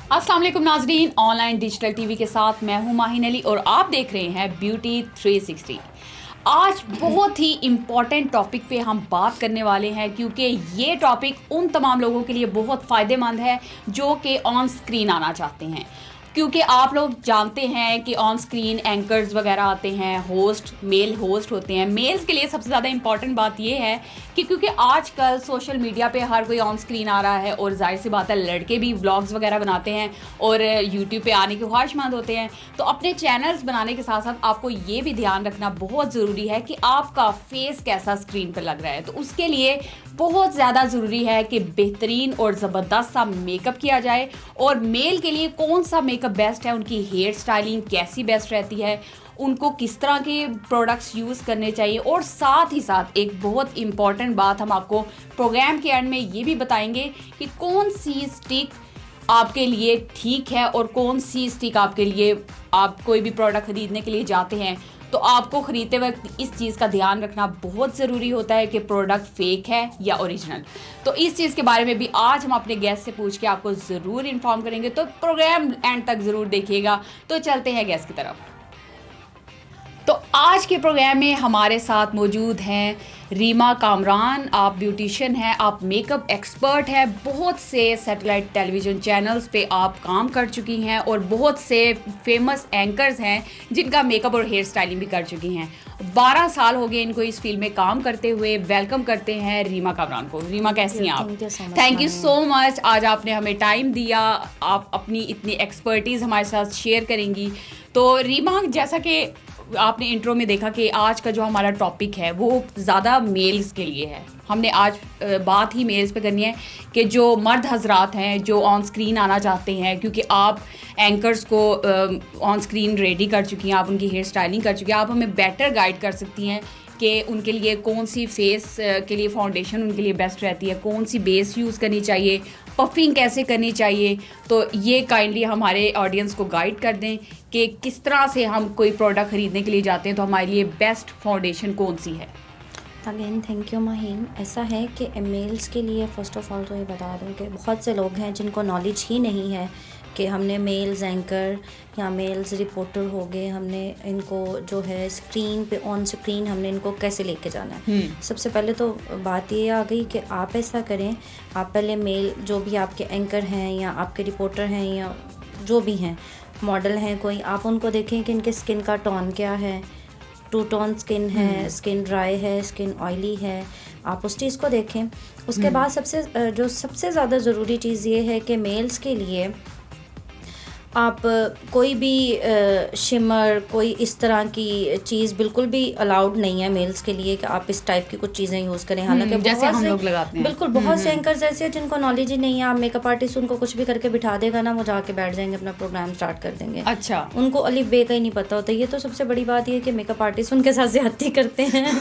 अस्सलाम वालेकुम नाजरीन, ऑनलाइन डिजिटल टीवी के साथ मैं हूं माहिन अली और आप देख रहे हैं ब्यूटी 360। आज बहुत ही इम्पॉर्टेंट टॉपिक पे हम बात करने वाले हैं क्योंकि ये टॉपिक उन तमाम लोगों के लिए बहुत फ़ायदेमंद है जो कि ऑन स्क्रीन आना चाहते हैं। क्योंकि आप लोग जानते हैं कि ऑन स्क्रीन एंकर्स वगैरह आते हैं, होस्ट मेल होस्ट होते हैं। मेल्स के लिए सबसे ज़्यादा इंपॉर्टेंट बात ये है कि क्योंकि आजकल सोशल मीडिया पे हर कोई ऑन स्क्रीन आ रहा है और जाहिर सी बात है लड़के भी व्लॉग्स वगैरह बनाते हैं और यूट्यूब पे आने के ख्वाहिशमंद होते हैं। तो अपने चैनल्स बनाने के साथ साथ आपको ये भी ध्यान रखना बहुत ज़रूरी है कि आपका फेस कैसा स्क्रीन पर लग रहा है। तो उसके लिए बहुत ज़्यादा ज़रूरी है कि बेहतरीन और ज़बरदस्त सा मेकअप किया जाए। और मेल के लिए कौन सा मेकअप बेस्ट है, उनकी हेयर स्टाइलिंग कैसी बेस्ट रहती है, उनको किस तरह के प्रोडक्ट्स यूज़ करने चाहिए। और साथ ही साथ एक बहुत इम्पॉर्टेंट बात हम आपको प्रोग्राम के एंड में ये भी बताएंगे कि कौन सी स्टिक आपके लिए ठीक है और कौन सी स्टिक आपके लिए, आप कोई भी प्रोडक्ट ख़रीदने के लिए जाते हैं तो आपको ख़रीदते वक्त इस चीज़ का ध्यान रखना बहुत ज़रूरी होता है कि प्रोडक्ट फेक है या ओरिजिनल। तो इस चीज़ के बारे में भी आज हम अपने गेस्ट से पूछ के आपको ज़रूर इन्फॉर्म करेंगे, तो प्रोग्राम एंड तक ज़रूर देखिएगा। तो चलते हैं गेस्ट की तरफ। तो आज के प्रोग्राम में हमारे साथ मौजूद हैं रीमा कामरान। आप ब्यूटिशियन हैं, आप मेकअप एक्सपर्ट हैं, बहुत से सैटेलाइट टेलीविज़न चैनल्स पे आप काम कर चुकी हैं और बहुत से फेमस एंकर्स हैं जिनका मेकअप और हेयर स्टाइलिंग भी कर चुकी हैं। 12 साल हो गए इनको इस फील्ड में काम करते हुए। वेलकम करते हैं रीमा कामरान को। रीमा, कैसी हैं आप? थैंक यू सो मच, आज आपने हमें टाइम दिया, आप अपनी इतनी एक्सपर्टीज़ हमारे साथ शेयर करेंगी। तो रीमा, जैसा कि आपने इंट्रो में देखा कि आज का जो हमारा टॉपिक है वो ज़्यादा मेल्स के लिए है। हमने आज बात ही मेल्स पे करनी है कि जो मर्द हजरात हैं जो ऑन स्क्रीन आना चाहते हैं, क्योंकि आप एंकर्स को ऑन स्क्रीन रेडी कर चुकी हैं, आप उनकी हेयर स्टाइलिंग कर चुकी हैं, आप हमें बेटर गाइड कर सकती हैं कि उनके लिए कौन सी फेस के लिए फाउंडेशन उनके लिए बेस्ट रहती है, कौन सी बेस यूज़ करनी चाहिए, पफिंग कैसे करनी चाहिए। तो ये काइंडली हमारे ऑडियंस को गाइड कर दें कि किस तरह से हम कोई प्रोडक्ट ख़रीदने के लिए जाते हैं तो हमारे लिए बेस्ट फाउंडेशन कौन सी है। Again thank you Maheen. ऐसा है कि मेल्स के लिए फ़र्स्ट ऑफ़ ऑल तो ये बता दूँ कि बहुत से लोग हैं जिनको नॉलेज ही नहीं है कि हमने मेल्स एंकर या मेल्स रिपोर्टर हो गए, हमने इनको जो है स्क्रीन पे ऑन स्क्रीन हमने इनको कैसे लेके जाना है। सबसे पहले तो बात ये आ गई कि आप ऐसा करें, आप पहले मेल जो भी आपके एंकर हैं या आपके रिपोर्टर हैं या जो भी हैं मॉडल हैं कोई, आप उनको देखें कि इनके स्किन का टोन क्या है, 2 टोन स्किन है, स्किन ड्राई है, स्किन ऑयली है, आप उस चीज़ को देखें। उसके बाद सबसे ज़्यादा ज़रूरी चीज़ ये है कि मेल्स के लिए आप कोई भी शिमर, कोई इस तरह की चीज़ बिल्कुल भी अलाउड नहीं है मेल्स के लिए कि आप इस टाइप की कुछ चीज़ें यूज़ करें। हालांकि जैसे हम लोग लगाते हैं, बिल्कुल बहुत से एंकर्स ऐसे हैं जिनको नॉलेज ही नहीं है। आप मेकअप आर्टिस्ट उनको कुछ भी करके बिठा देगा ना, वो जाके बैठ जाएंगे, अपना प्रोग्राम स्टार्ट कर देंगे। अच्छा, उनको अलिफ बे का ही नहीं पता होता। ये तो सबसे बड़ी बात ये है कि मेकअप आर्टिस्ट उनके साथ ज़्यादती करते हैं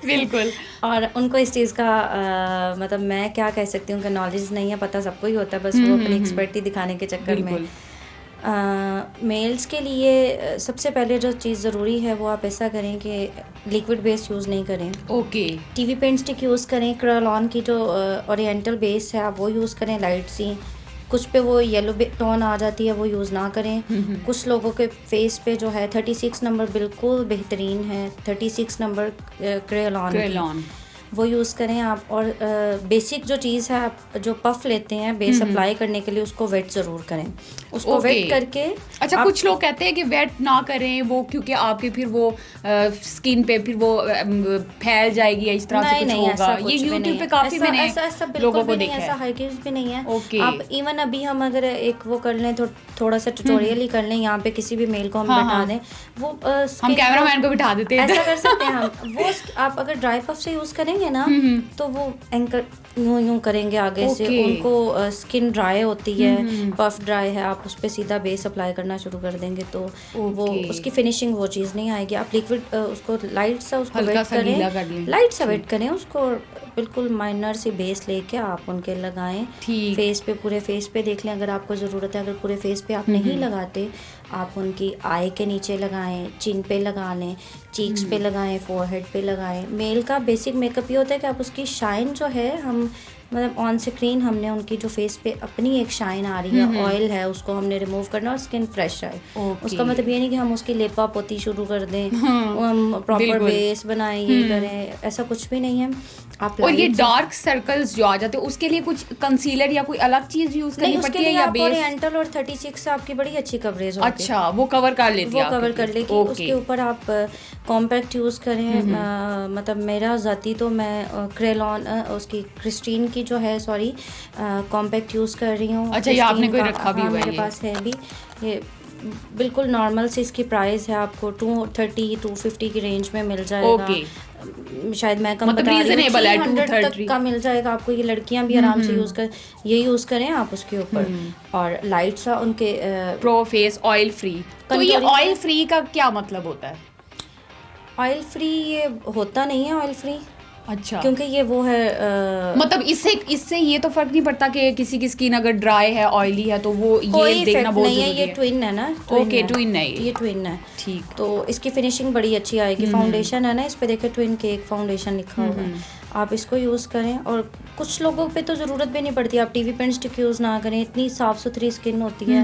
बिल्कुल। और उनको इस चीज़ का मतलब मैं क्या कह सकती हूँ कि नॉलेज नहीं है, पता सबको ही होता है, बस वो अपनी एक्सपर्टी दिखाने के चक्कर में। मेल्स के लिए सबसे पहले जो चीज़ ज़रूरी है वो आप ऐसा करें कि लिक्विड बेस यूज़ नहीं करें। Okay. TV paint stick use करें। क्रेयॉन की जो ओरिएंटल बेस है आप वो यूज़ करें, लाइट सी। कुछ पे वो येलो टोन आ जाती है, वो यूज़ ना करें। कुछ लोगों के फेस पे जो है 36 नंबर बिल्कुल बेहतरीन है, 36 नंबर क्रेयॉन वो यूज़ करें आप। और बेसिक जो चीज़ है, आप जो पफ लेते हैं बेस अप्लाई करने के लिए उसको वेट ज़रूर करें, उसको वेट करके। अच्छा, कुछ लोग कहते हैं कि वेट ना करें वो, क्योंकि आपके फिर वो स्किन पे फिर वो फैल जाएगी या इस तरह से कुछ होगा। ये यूट्यूब पे काफ़ी मैंने लोगों को देखा है। ऐसा हरगिज़ भी नहीं है। आप इवन अभी हम अगर एक वो कर लें, थोड़ा सा ट्यूटोरियल ही कर लें, यहाँ पे किसी भी मेल को हम बैठा दें, वो हम कैमरामैन को बिठा देते हैं, ऐसा कर सकते हैं हम। वो आप अगर ड्राई पफ से यूज़ करेंगे ना तो वो एंकर यूं करेंगे आगे से, उनको स्किन ड्राई होती है, पफ ड्राई है, आप उस पर सीधा बेस अप्लाई करना शुरू कर देंगे तो वो उसकी फिनिशिंग वो चीज़ नहीं आएगी। आप लिक्विड उसको लाइट सा उसको वेट करें, लाइट सा वेट करें उसको, बिल्कुल माइनर सी बेस लेके आप उनके लगाएं। ठीक। फेस पे, पूरे फेस पे देख लें अगर आपको ज़रूरत है। अगर पूरे फेस पे आप नहीं लगाते, आप उनकी आई के नीचे लगाएं, चिन पे लगा लें, चीक्स पे लगाएं, फोरहेड पे लगाएं। मेल का बेसिक मेकअप ये होता है कि आप उसकी शाइन जो है, हम मतलब ऑन स्क्रीन हमने उनकी जो फेस पे अपनी एक शाइन आ रही है, ऑयल है, उसको हमने रिमूव करना और स्किन फ्रेश आए। उसका मतलब ये नहीं कि हम उसकी लिपा पोती शुरू कर दें, हम प्रॉपर बेस बनाएं, ये करें, ऐसा कुछ भी नहीं है। आप और ये डार्क सर्कल्स जो आ जाते हैं उसके लिए कुछ कंसीलर या कोई अलग चीज यूज करनी पड़ती है या बेस? ओरिएंटल और 36 से आपकी बड़ी अच्छी कवरेज होती है। अच्छा, वो कवर कर लेती है, वो कवर कर लेगी। उसके ऊपर आप कॉम्पैक्ट यूज़ करें। मतलब मेरा ज़ाती तो मैं क्रेलॉन उसकी क्रिस्टीन की जो है, सॉरी, कॉम्पैक्ट यूज़ कर रही हूँ। अच्छा, ये आपने कोई रखा भी हुआ है? मेरे पास है भी ये, बिल्कुल नॉर्मल से इसकी प्राइस है, आपको 230-250 की रेंज में मिल जाएगा। शायद मैं कम बता रही हूँ, 300 तक का मिल जाएगा आपको। ये लड़कियां भी आराम से यूज़ करें आप उसके ऊपर। और लाइट सा उनके प्रो फेस ऑयल फ्री। तो ये ऑयल फ्री का क्या मतलब होता है? ऑयल फ्री ये होता नहीं है ऑयल फ्री। अच्छा, क्योंकि ये वो है मतलब इससे ये तो फर्क नहीं पड़ता कि किसी की स्किन अगर ड्राई है, ऑयली है, तो वो ये देखना बहुत जरूरी है। ये ट्विन है ना। ओके, ट्विन है ये ट्विन है। ठीक। तो इसकी फिनिशिंग बड़ी अच्छी आएगी। फाउंडेशन है ना, इस पे देखिए ट्विन केक फाउंडेशन लिखा हुआ है। आप इसको यूज़ करें। और कुछ लोगों पे तो ज़रूरत भी नहीं पड़ती, आप टीवी पेन स्टिक यूज़ ना करें, इतनी साफ़ सुथरी स्किन होती है।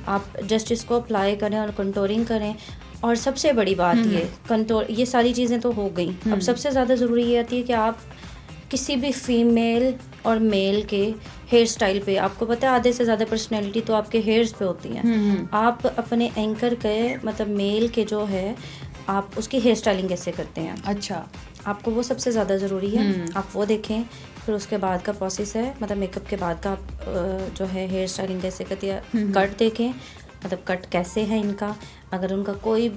आप जस्ट इसको अप्लाई करें और कंटोरिंग करें। और सबसे बड़ी बात ये सारी चीज़ें तो हो गई। अब सबसे ज़्यादा ज़रूरी ये आती है कि आप किसी भी फीमेल और मेल के हेयर स्टाइल पे, आपको पता है आधे से ज़्यादा पर्सनैलिटी तो आपके हेयर्स पे होती है। आप अपने एंकर के मतलब मेल के जो है, आप उसकी हेयर स्टाइलिंग कैसे करते हैं। अच्छा, आपको वो सबसे ज़्यादा ज़रूरी है। आप वो देखें। फिर उसके बाद का प्रोसेस है, मतलब मेकअप के बाद का आप जो है हेयर स्टाइलिंग कैसे करती है। कट देखें, मतलब कट कैसे है इनका। अगर उनका कोई,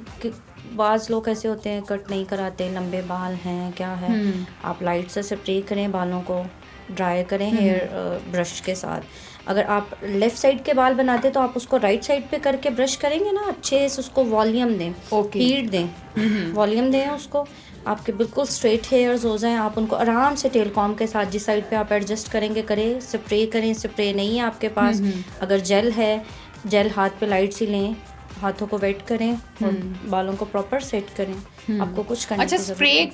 बाज़ लोग ऐसे होते हैं कट नहीं कराते, लंबे बाल हैं, क्या है, आप लाइट से स्प्रे करें, बालों को ड्राई करें हेयर ब्रश के साथ। अगर आप लेफ़्ट साइड के बाल बनाते तो आप उसको राइट साइड पे करके ब्रश करेंगे ना, अच्छे से उसको वॉल्यूम दें, हीट दें, वॉल्यूम दें उसको, आपके बिल्कुल स्ट्रेट हेयर्स हो जाएं। आप उनको आराम से टेल कॉम के साथ जिस साइड पे आप एडजस्ट करेंगे करें। स्प्रे करें, स्प्रे नहीं है आपके पास, अगर जेल है, जेल हाथ पे लाइट सी लें, हाथों को वेट करें और बालों को प्रॉपर सेट करें। आपको कुछ करने अच्छा, स्प्रे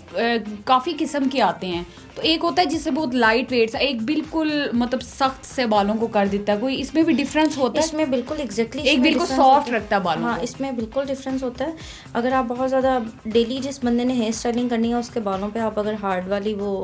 काफ़ी किस्म के आते हैं। तो एक होता है जिससे बहुत लाइट वेट सा, एक बिल्कुल मतलब सख्त से बालों को कर देता है। कोई इसमें भी डिफरेंस होता है? इसमें बिल्कुल एग्जैक्टली, एक बिल्कुल सॉफ्ट रखता है बालों को। हाँ, इसमें बिल्कुल डिफरेंस होता है। अगर आप बहुत ज़्यादा डेली जिस बंदे ने हेयर स्टाइलिंग करनी है उसके बालों पे आप अगर हार्ड वाली वो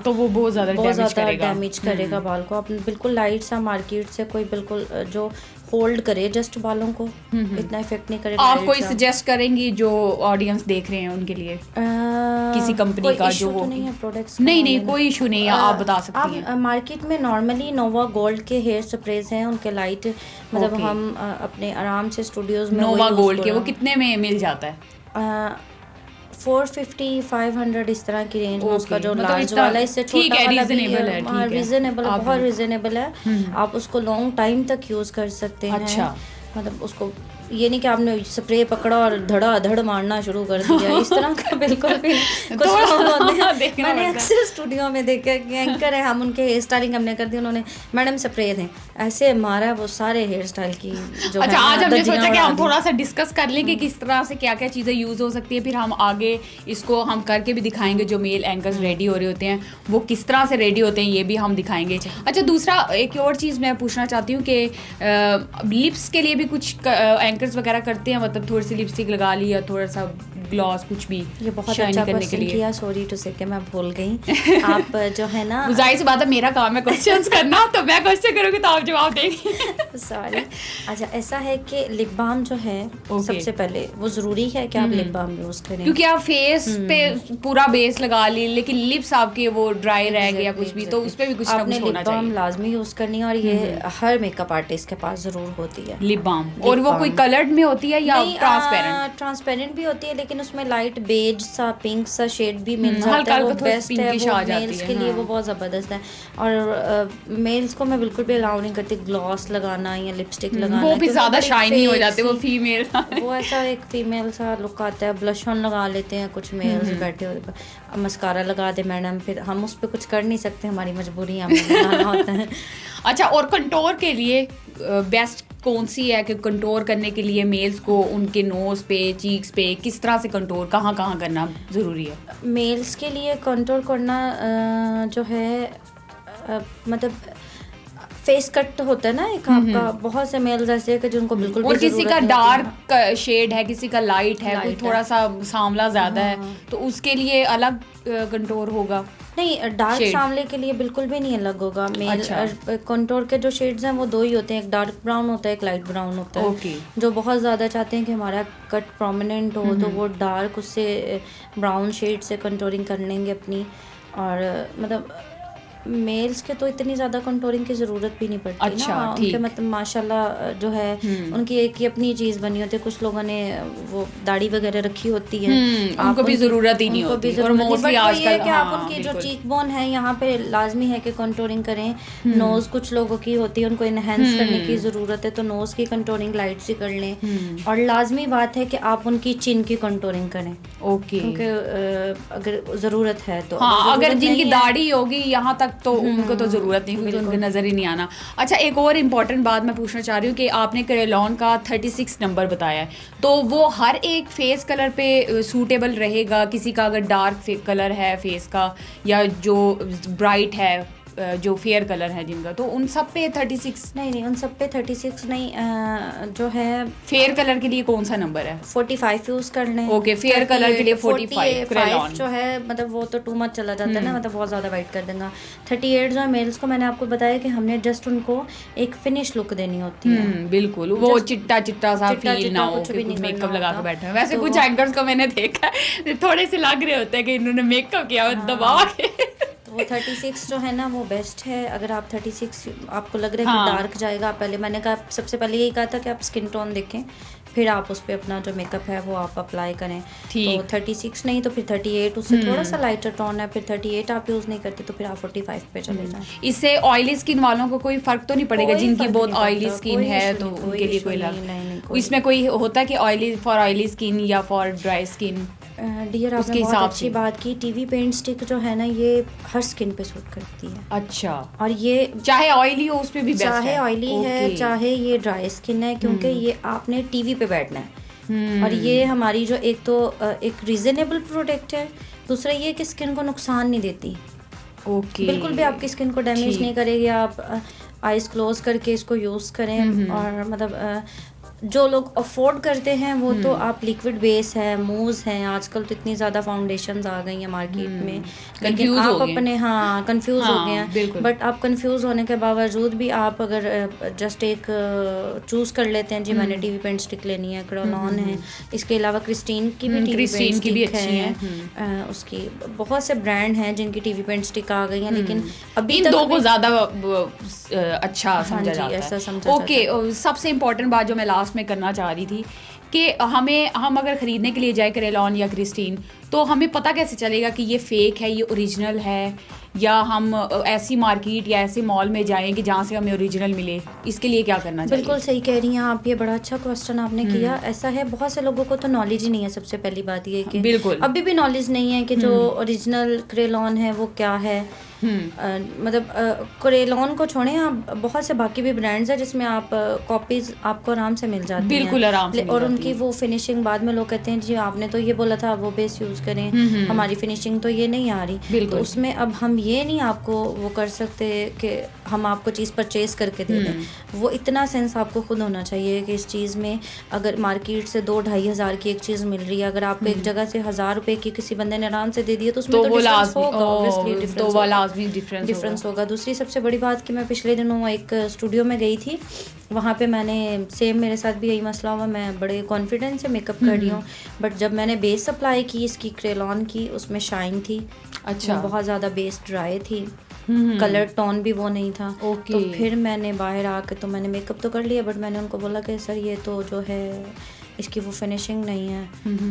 तो वो बहुत ज़्यादा डैमेज करेगा बाल को। आप बिल्कुल लाइट सा मार्केट से कोई बिल्कुल जो होल्ड करे जस्ट बालों को, इतना इफेक्ट नहीं करेगा। आप कोई सजेस्ट करेंगी जो ऑडियंस देख रहे हैं उनके लिए किसी कंपनी का जो तो नहीं है प्रोडक्ट्स? नहीं, कोई इशू नहीं है, आप बता सकती हैं। आप मार्केट में नॉर्मली नोवा गोल्ड के हेयर स्प्रेज हैं, उनके लाइट, मतलब हम अपने आराम से स्टूडियोज में नोवा गोल्ड के वो कितने में मिल जाता है? 450-500 इस तरह की रेंज में उसका जो लार्ज वाला, इससे छोटा वाला रीजनेबल है, बहुत रीजनेबल है। आप उसको लॉन्ग टाइम तक यूज कर सकते हैं। अच्छा, मतलब उसको ये नहीं कि आपने स्प्रे पकड़ा और धड़ मारना शुरू कर दिया, इस तरह का बिल्कुल भी नहीं। कुछ लोग होते हैं, मैंने अक्सर स्टूडियो में देखा कि एंकर है, हम उनके हेयर स्टाइलिंग हमने कर दी, उन्होंने मैडम स्प्रे दें, ऐसे मारा वो सारे हेयर स्टाइल की जो। अच्छा, आज हमने सोचा कि हम थोड़ा सा डिस्कस कर लें कि किस तरह से क्या क्या चीज़ें यूज़ हो सकती है। फिर हम आगे इसको हम करके भी दिखाएंगे, जो मेल एंकर्स रेडी हो रहे होते हैं वो किस तरह से रेडी होते हैं, ये भी हम दिखाएंगे। अच्छा, दूसरा एक और चीज़ मैं पूछना चाहती हूँ कि लिप्स के लिए भी कुछ एंकर्स वगैरह करते हैं, मतलब थोड़ी सी लिपस्टिक लगा ली या थोड़ा सा ग्लॉस कुछ भी। ये बहुत अच्छा क्वेश्चन किया, सॉरी टू से कि मैं भूल गई। आप जो है ना, जाहिर सी बात है मेरा काम है क्वेश्चंस करना, तो मैं क्वेश्चन करूँगी तो आप जवाब देंगे। सॉरी। अच्छा, ऐसा है कि लिप बाम जो है सबसे पहले वो ज़रूरी है कि आप लिप बाम यूज़ करें, क्योंकि आप फेस पे पूरा बेस लगा ली लेकिन लिप्स आपके वो ड्राई रह गया कुछ भी, तो उस पर भी कुछ ना कुछ होना लिप बाम लाजमी यूज़ करनी है। और ये हर मेकअप आर्टिस्ट के पास ज़रूर होती है लिप बाम। और वो कोई कलर्ड में होती है या ट्रांसपेरेंट? ट्रांसपेरेंट भी होती है, लेकिन उसमें लाइट बेज सा पिंक सा शेड भी मिल जाता हल्का है, वो हल्का थोड़ा बेस्ट है, pinkish वो आ जाती मेल्स है, के लिए हाँ। वो बहुत ज़बरदस्त है। और मेल्स को मैं बिल्कुल भी अलाउ नहीं करती ग्लॉस लगाना या लिपस्टिक लगाना, वो भी क्योंकि ज्यादा बड़ी शाइनी हो fake जाते हैं, वो सी- फीमेल वो ऐसा एक फीमेल सा लुक आता है, ब्लश ऑन लगा लेते हैं कुछ मेल्स बैठे हुए, मस्कारा लगा दे मैडम, फिर हम उस पर कुछ कर नहीं सकते, हमारी मजबूरी है, हमें लगाना होता है। अच्छा, और कंटोर के लिए बेस्ट कौन सी है कि कंटोर करने के लिए मेल्स को उनके नोज पे, चीक्स पे किस तरह से कंटोर कहाँ कहाँ करना ज़रूरी है? मेल्स के लिए कंट्रोल करना जो है मतलब फेस कट होता है ना एक आपका, बहुत से मेल्स ऐसे हैं कि जिनको बिल्कुल और भी किसी ज़रूरत का नहीं होती है। डार्क शेड है, किसी का लाइट है, कोई Light थोड़ा है। सा सांवला ज़्यादा हाँ। है, तो उसके लिए अलग कंटोर होगा। नहीं, डार्क Shade। सांवले के लिए बिल्कुल भी नहीं अलग होगा। मेल अच्छा। कंटोर के जो शेड्स हैं वो दो ही होते हैं, एक डार्क ब्राउन होता है, एक लाइट ब्राउन होता है। ओके। जो बहुत ज़्यादा चाहते हैं कि हमारा कट प्रोमिनेंट हो तो वो डार्क उससे ब्राउन शेड से कंटोरिंग कर लेंगे अपनी। और मतलब मेल्स के तो इतनी ज़्यादा कंटोरिंग की ज़रूरत भी नहीं पड़ती अच्छा, ना, ठीक। उनके मतलब माशाल्लाह जो है उनकी एक ही अपनी चीज़ बनी होती है। कुछ लोगों ने वो दाढ़ी वगैरह रखी होती है, उनको भी ज़रूरत ही नहीं उनको भी होती, और ज़रूरत नहीं, मोस्टली बट वो ये है आजकल कि आप हाँ उनकी जो बिल्कुल। चीक बोन है यहाँ पे लाजमी है कि कंटोरिंग करें। नोज़ कुछ लोगों की होती है, उनको इनहेंस करने की ज़रूरत है, तो नोज़ की कंटोरिंग लाइट सी कर लें। और लाजमी बात है कि आप उनकी चिन की कंटोरिंग करें, ओके। क्योंकि अगर ज़रूरत है तो। हाँ, अगर ज़रूरत जिनकी नहीं है- दाढ़ी होगी यहाँ तक तो उनको तो ज़रूरत नहीं, क्योंकि उनके नज़र ही नहीं आना। अच्छा, एक और इम्पॉर्टेंट बात मैं पूछना चाह रही हूँ कि आपने क्रेलॉन का 36 नंबर बताया है, तो वो हर एक फेस कलर पे सूटेबल रहेगा? किसी का अगर डार्क कलर है फेस का, या जो ब्राइट है, जो फेयर कलर है जिनका, तो उन सब पे 36? नहीं, उन सब पे 36 नहीं, जो है फेयर कलर के लिए कौन सा नंबर है? 45 यूज कर लें। ओके, फेयर कलर के लिए 45 क्रेलॉन। जो है मतलब वो तो टू मच चला जाता है ना, मतलब बहुत ज़्यादा वाइट कर देगा। 38 जो है मेल्स को, मैंने आपको बताया कि हमने जस्ट उनको एक फिनिश लुक देनी होती है। बिल्कुल, वो चिट्टा चिट्टा सा चिट्टा फील चिट्टा ना हो कुछ भी कि नहीं मेकअप करना लगा के होता। बैठे हैं। वैसे तो कुछ वो- एंकर्स को मैंने देखा है, थोड़े से लग रहे होते हैं कि इन्होंने मेकअप किया हुआ दबा के। तो वो 36 जो है ना वो बेस्ट है। अगर आप 36 आपको लग रहा है हाँ। कि डार्क जाएगा, पहले मैंने कहा, सबसे पहले यही कहा था कि आप स्किन टोन देखें, फिर आप उस पर अपना जो मेकअप है वो आप अप्लाई करें। ठीक। तो 36 नहीं तो फिर 38, उससे थोड़ा सा लाइटर टोन है, फिर 38 आप यूज़ नहीं करते तो फिर आप 45 पे चले जाएं। इससे ऑयली स्किन वालों को कोई फर्क तो नहीं पड़ेगा? कोई जिनकी फर्क बहुत नहीं ऑयली पड़ता, स्किन कोई है issue तो नहीं, कोई उनके लिए issue कोई नहीं, नहीं, कोई इसमें कोई होता है कि ऑयली फॉर ऑयली स्किन या फॉर ड्राई स्किन? डियर, उसके आपने बहुत हिसाब अच्छी से। बात की। टीवी पेंट स्टिक जो है ना ये हर स्किन पे सूट करती है, अच्छा, और ये चाहे ऑयली हो उस पे भी बेस्ट है? चाहे ऑयली है ओके। चाहे ये ड्राई स्किन है, क्योंकि ये आपने टीवी पे बैठना है। और ये हमारी जो एक तो एक रीजनेबल प्रोडक्ट है, दूसरा ये कि स्किन को नुकसान नहीं देती, ओके, बिल्कुल भी आपकी स्किन को डैमेज ठीक। नहीं करेगी। आप आइज क्लोज करके इसको यूज़ करें। और मतलब जो लोग अफोर्ड करते हैं वो तो आप लिक्विड बेस है, मूव्स हैं, आजकल तो इतनी ज़्यादा फाउंडेशंस आ गई हैं मार्केट में, लेकिन Confuse हो आप गए। अपने कंफ्यूज हो हाँ, गए हैं। बिल्कुल। बट आप कंफ्यूज होने के बावजूद भी आप अगर जस्ट एक चूज़ कर लेते हैं, जी मैंने टीवी पेंट स्टिक लेनी है, क्रेलॉन है, इसके अलावा क्रिस्टीन की भी टीवी क्रिस्टीन पेंट की भी स्टिक अच्छी है। उसकी बहुत से ब्रांड हैं जिनकी टीवी पेंट स्टिक आ गई हैं, लेकिन अभी इन तक दो को भी- ज्यादा अच्छा समझा जी, जाता ऐसा है। समझा जाता ओके, सबसे इम्पोर्टेंट बात जो मैं लास्ट में करना चाह रही थी कि हम अगर ख़रीदने के लिए जाए क्रेलॉन या क्रिस्टीन, तो हमें पता कैसे चलेगा कि ये फेक है, ये ओरिजिनल है, या हम ऐसी मार्केट या ऐसे मॉल में जाएं कि जहाँ से हमें ओरिजिनल मिले? इसके लिए क्या करना चाहिए? बिल्कुल सही कह रही हैं आप, ये बड़ा अच्छा क्वेश्चन आपने किया। ऐसा है, बहुत से लोगों को तो नॉलेज ही नहीं है। सबसे पहली बात ये कि बिल्कुल। अभी भी नॉलेज नहीं है कि जो ओरिजिनल क्रेलॉन है वो क्या है। मतलब क्रेलॉन को छोड़ें, आप बहुत से बाकी भी ब्रांड्स हैं जिसमें आप कॉपीज आपको आराम से मिल जाती हैं, बिल्कुल आराम से मिल और जाती उनकी हैं। वो फिनिशिंग बाद में लोग कहते हैं जी आपने तो ये बोला था वो बेस यूज़ करें, हमारी फिनिशिंग तो ये नहीं आ रही। बिल्कुल। तो उसमें अब हम ये नहीं आपको वो कर सकते कि हम आपको चीज़ परचेज करके दे दें। वो इतना सेंस आपको खुद होना चाहिए कि इस चीज़ में अगर मार्केट से 2-2.5 हज़ार की एक चीज़ मिल रही है, अगर आपको एक जगह से 1000 रुपए की किसी बंदे ने आराम से दे दी है, तो उसमें तो तो वो डिफरेंस लाजमी होगा, obviously difference तो वो होगा। लाजमी डिफरेंस होगा। दूसरी सबसे बड़ी बात कि मैं पिछले दिनों एक स्टूडियो में गई थी, वहाँ पे मैंने सेम मेरे साथ भी यही मसला हुआ। मैं बड़े कॉन्फिडेंस से मेकअप कर रही हूँ, बट जब मैंने बेस अप्लाई की इसकी क्रेलॉन की, उसमें शाइन थी। अच्छा। वो बहुत ज़्यादा बेस ड्राई थी, कलर टोन भी वो नहीं था। ओके। तो फिर मैंने बाहर आके तो मैंने मेकअप तो कर लिया, बट मैंने उनको बोला कि सर ये तो जो है इसकी वो फिनिशिंग नहीं है,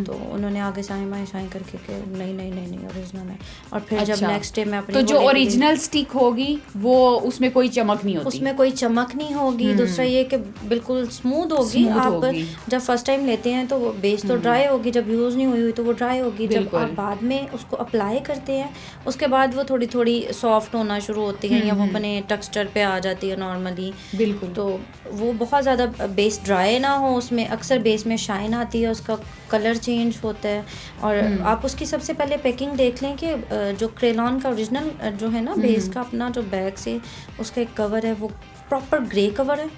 तो उन्होंने आगे साइन शाइन करके कि नहीं ओरिजिनल है। और फिर जब नेक्स्ट डे मैं अपनी तो जो ओरिजिनल स्टिक होगी वो उसमें कोई चमक नहीं होती, उसमें कोई चमक नहीं होगी। दूसरा ये कि बिल्कुल स्मूथ होगी। आप जब फर्स्ट टाइम लेते हैं तो वो बेस तो ड्राई होगी, जब यूज़ नहीं हुई तो वो ड्राई होगी। जब आप बाद में उसको अप्लाई करते हैं उसके बाद वो थोड़ी थोड़ी सॉफ्ट होना शुरू होती है या वो अपने टेक्सचर पे आ जाती है नॉर्मली। बिल्कुल। तो वो बहुत ज़्यादा बेस ड्राई ना हो, उसमें अक्सर बेस में शाइन आती है, उसका कलर चेंज होता है। और आप उसकी सबसे पहले पैकिंग देख लें कि जो क्रेलॉन का ओरिजिनल जो है ना बेस का अपना जो बैग से उसका एक कवर है वो प्रॉपर ग्रे कवर है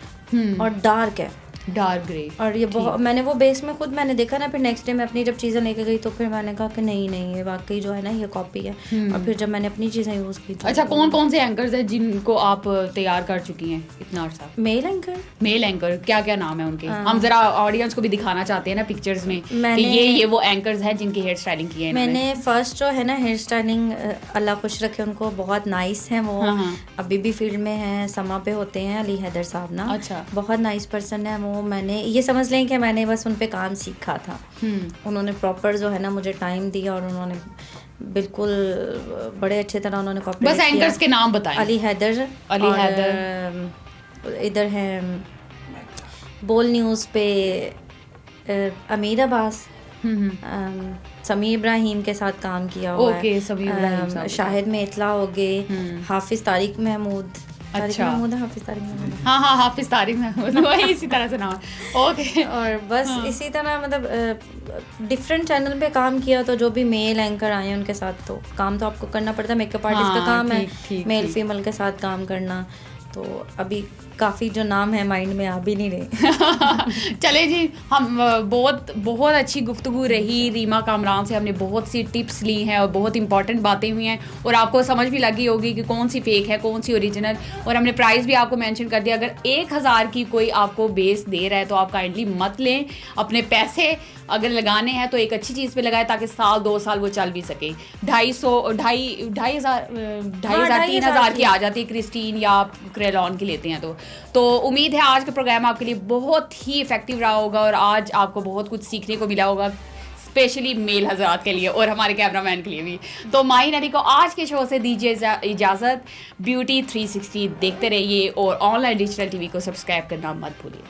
और डार्क है, डार्क ग्रे। और ये बहुत मैंने वो बेस में खुद मैंने देखा ना, फिर नेक्स्ट डे मैं अपनी जब चीज़ें लेके गई तो फिर मैंने कहा कि नहीं ये वाकई जो है ना ये कॉपी है। और फिर जब मैंने अपनी चीज़ें यूज़ की थी। अच्छा, कौन कौन से एंकर्स हैं जिनको आप तैयार कर चुकी हैं इतना अर्सा? मेल एंकर क्या क्या नाम है उनके? हम जरा ऑडियंस को भी दिखाना चाहते हैं ना पिक्चर्स में कि ये वो एंकर्स हैं जिनकी हेयर स्टाइलिंग की है। मैंने फर्स्ट जो है ना हेयर स्टाइलिंग, अल्लाह खुश रखे उनको, बहुत नाइस हैं वो। अभी भी फील्ड में हैं, समा पे होते हैं, अली हैदर साहब ना। अच्छा। बहुत नाइस पर्सन है वो। मैंने ये समझ लें कि मैंने बस उन पे काम सीखा था। उन्होंने प्रॉपर जो है ना मुझे टाइम दिया और उन्होंने बिल्कुल बड़े अच्छे तरह उन्होंने कॉपी। बस एंकर्स के नाम बताएं। अली हैदर, इधर है बोल न्यूज़ पे अमीर अब्बास, समीर इब्राहिम के साथ काम किया हुआ है। शाहिद में इतला हो गए, हाफिज तारिक महमूद। अच्छा। हाफिज तारिक महमूद वही इसी तरह से नाम। ओके। और बस इसी तरह मतलब डिफरेंट चैनल पे काम किया, तो जो भी मेल एंकर आए हैं उनके साथ तो काम तो आपको करना पड़ता है। मेकअप आर्टिस्ट का काम है मेल फीमेल के साथ काम करना। तो अभी काफ़ी जो नाम है माइंड में आ भी नहीं रहे। चले जी, हम बहुत अच्छी गुफ्तगू रही रीमा कामरान से। हमने बहुत सी टिप्स ली हैं और बहुत इंपॉर्टेंट बातें हुई हैं और आपको समझ भी लगी होगी कि कौन सी फेक है कौन सी ओरिजिनल। और हमने प्राइस भी आपको मेंशन कर दिया। अगर 1000 की कोई आपको बेस दे रहा है तो आप काइंडली मत लें। अपने पैसे अगर लगाने हैं तो एक अच्छी चीज़ पे लगाएं ताकि साल 2 साल वो चल भी सके। 2,500 की आ जाती है क्रिस्टीन या आप क्रेलॉन की लेते हैं तो उम्मीद है आज का प्रोग्राम आपके लिए बहुत ही इफेक्टिव रहा होगा और आज आपको बहुत कुछ सीखने को मिला होगा, स्पेशली मेल हजरात के लिए और हमारे कैमरामैन के लिए भी। तो माहिन अली को आज के शो से दीजिए इजाज़त। ब्यूटी 360 देखते रहिए और ऑनलाइन डिजिटल टीवी को सब्सक्राइब करना मत भूलिए।